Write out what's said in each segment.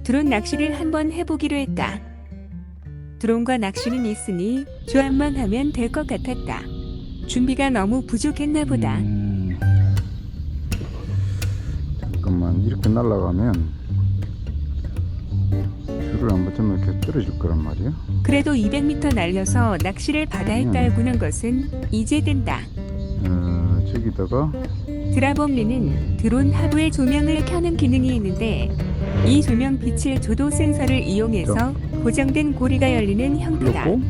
드론 낚시를 한번 해보기로 했다. 드론과 낚시는 있으니 조합만 하면 될 것 같았다. 준비가 너무 부족했나 보다. 잠깐만, 이렇게 날아가면 줄을 안 붙으면 이렇게 떨어질 거란 말이야. 그래도 200m 날려서 낚시를 바다에 깔고는 것은 이제 된다. 저기다가 드라봄리는 드론 하부에 조명을 켜는 기능이 있는데 이 조명 빛을 조도 센서를 이용해서 고정된 고리가 열리는 형태다. 그렇고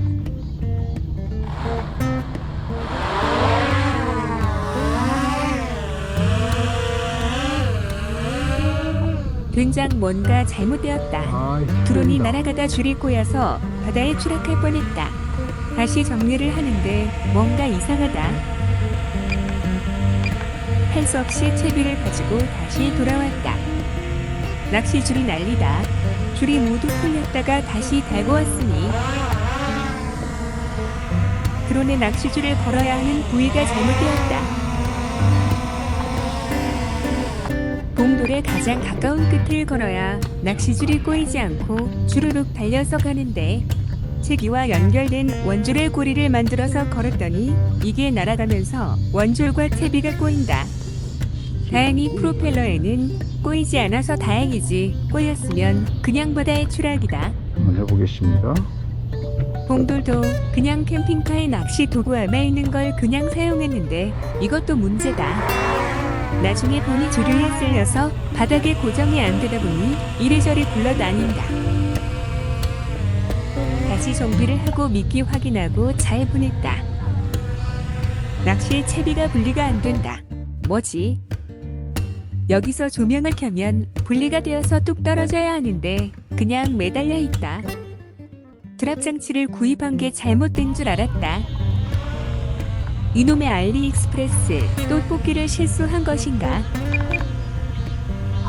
된장 뭔가 잘못되었다. 드론이 날아가다 줄이 꼬여서 바다에 추락할 뻔했다. 다시 정리를 하는데 뭔가 이상하다. 할 수 없이 채비를 가지고 다시 돌아왔다. 낚시줄이 난리다. 줄이 모두 풀렸다가 다시 달고 왔으니 드론에 낚시줄을 걸어야 하는 부위가 잘못되었다. 봉돌에 가장 가까운 끝을 걸어야 낚시줄이 꼬이지 않고 주르륵 달려서 가는데 채기와 연결된 원줄의 고리를 만들어서 걸었더니 이게 날아가면서 원줄과 채비가 꼬인다. 다행히 프로펠러에는 꼬이지 않아서 다행이지 꼬였으면 그냥 바다의 추락이다. 한번 해보겠습니다. 봉돌도 그냥 캠핑카에 낚시 도구함에 있는 걸 그냥 사용했는데 이것도 문제다. 나중에 보니 조류에 쓸려서 바닥에 고정이 안 되다 보니 이리저리 굴러다닌다. 다시 정비를 하고 미끼 확인하고 잘 보냈다. 낚시의 채비가 분리가 안 된다. 뭐지? 여기서 조명을 켜면 분리가 되어서 뚝 떨어져야 하는데 그냥 매달려 있다. 드랍 장치를 구입한 게 잘못된 줄 알았다. 이놈의 알리익스프레스 또 뽑기를 실수한 것인가?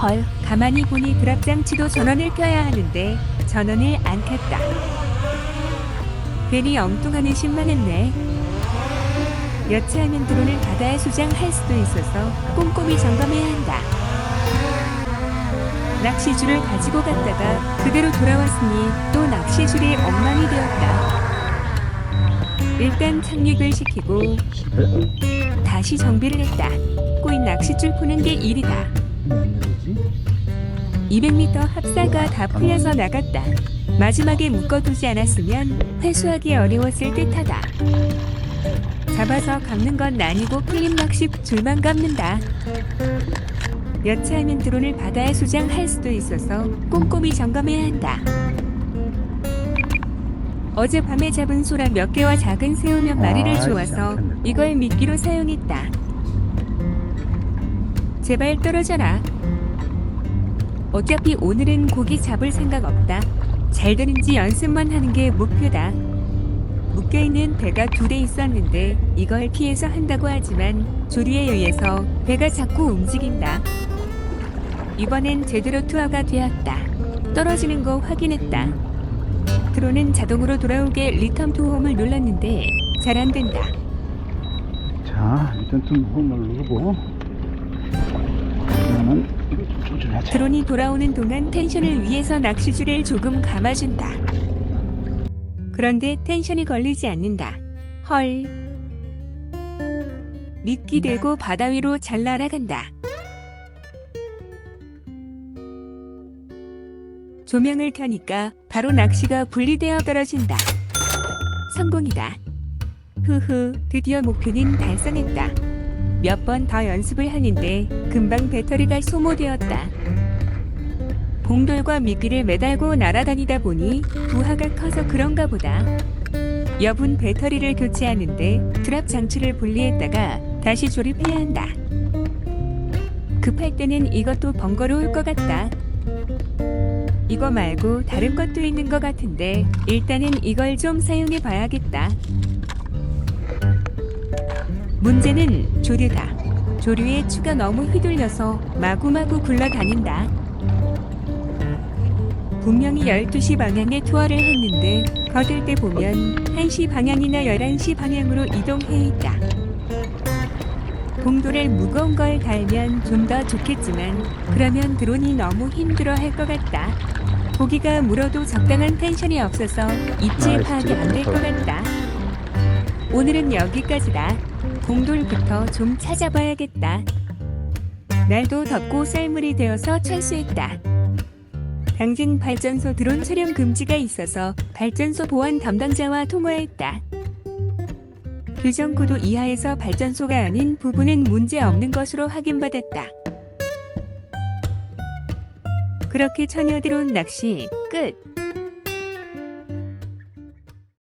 헐, 가만히 보니 드랍 장치도 전원을 켜야 하는데 전원을 안 켰다. 괜히 엉뚱한 의심만 했네. 여차하면 드론을 바다에 수장할 수도 있어서 꼼꼼히 점검해야 한다. 낚시줄을 가지고 갔다가 그대로 돌아왔으니 또 낚시줄이 엉망이 되었다. 일단 착륙을 시키고 다시 정비를 했다. 꼬인 낚시줄 푸는 게 일이다. 200m 합사가 다 풀려서 나갔다. 마지막에 묶어두지 않았으면 회수하기 어려웠을 듯하다. 잡아서 감는 건 아니고 풀림 낚시 줄만 감는다. 여차하면 드론을 바다에 수장할 수도 있어서 꼼꼼히 점검해야 한다. 어젯밤에 잡은 소라 몇 개와 작은 새우 몇 마리를 주워서 이걸 미끼로 사용했다. 제발 떨어져라. 어차피 오늘은 고기 잡을 생각 없다. 잘 되는지 연습만 하는 게 목표다. 묶여있는 배가 2대 있었는데 이걸 피해서 한다고 하지만 조류에 의해서 배가 자꾸 움직인다. 이번엔 제대로 투하가 되었다. 떨어지는 거 확인했다. 드론은 자동으로 돌아오게 리턴 투 홈을 눌렀는데 잘 안된다. 자, 일단 좀 홈을 누르고 그러면 이거 좀 조절하자. 드론이 돌아오는 동안 텐션을 위해서 낚시줄을 조금 감아준다. 그런데 텐션이 걸리지 않는다. 헐. 미끼 들고 바다 위로 잘 날아간다. 조명을 켜니까 바로 낚시가 분리되어 떨어진다. 성공이다. 흐흐, 드디어 목표는 달성했다. 몇 번 더 연습을 하는데 금방 배터리가 소모되었다. 봉돌과 미끼를 매달고 날아다니다 보니 부하가 커서 그런가 보다. 여분 배터리를 교체하는데 드랍 장치를 분리했다가 다시 조립해야 한다. 급할 때는 이것도 번거로울 것 같다. 이거 말고 다른 것도 있는 것 같은데 일단은 이걸 좀 사용해 봐야겠다. 문제는 조류다. 조류의 추가 너무 휘둘려서 마구마구 굴러다닌다. 분명히 12시 방향에 투하를 했는데 거들 때 보면 1시 방향이나 11시 방향으로 이동해 있다. 봉돌에 무거운 걸 달면 좀 더 좋겠지만 그러면 드론이 너무 힘들어 할 것 같다. 고기가 물어도 적당한 텐션이 없어서 입질 나이스, 파악이 안 될 것 같다. 오늘은 여기까지다. 봉돌부터 좀 찾아봐야겠다. 날도 덥고 쌀물이 되어서 철수했다. 당진 발전소 드론 촬영 금지가 있어서 발전소 보안 담당자와 통화했다. 규정고도 이하에서 발전소가 아닌 부분은 문제 없는 것으로 확인받았다. 그렇게 처녀 드론 낚시 끝.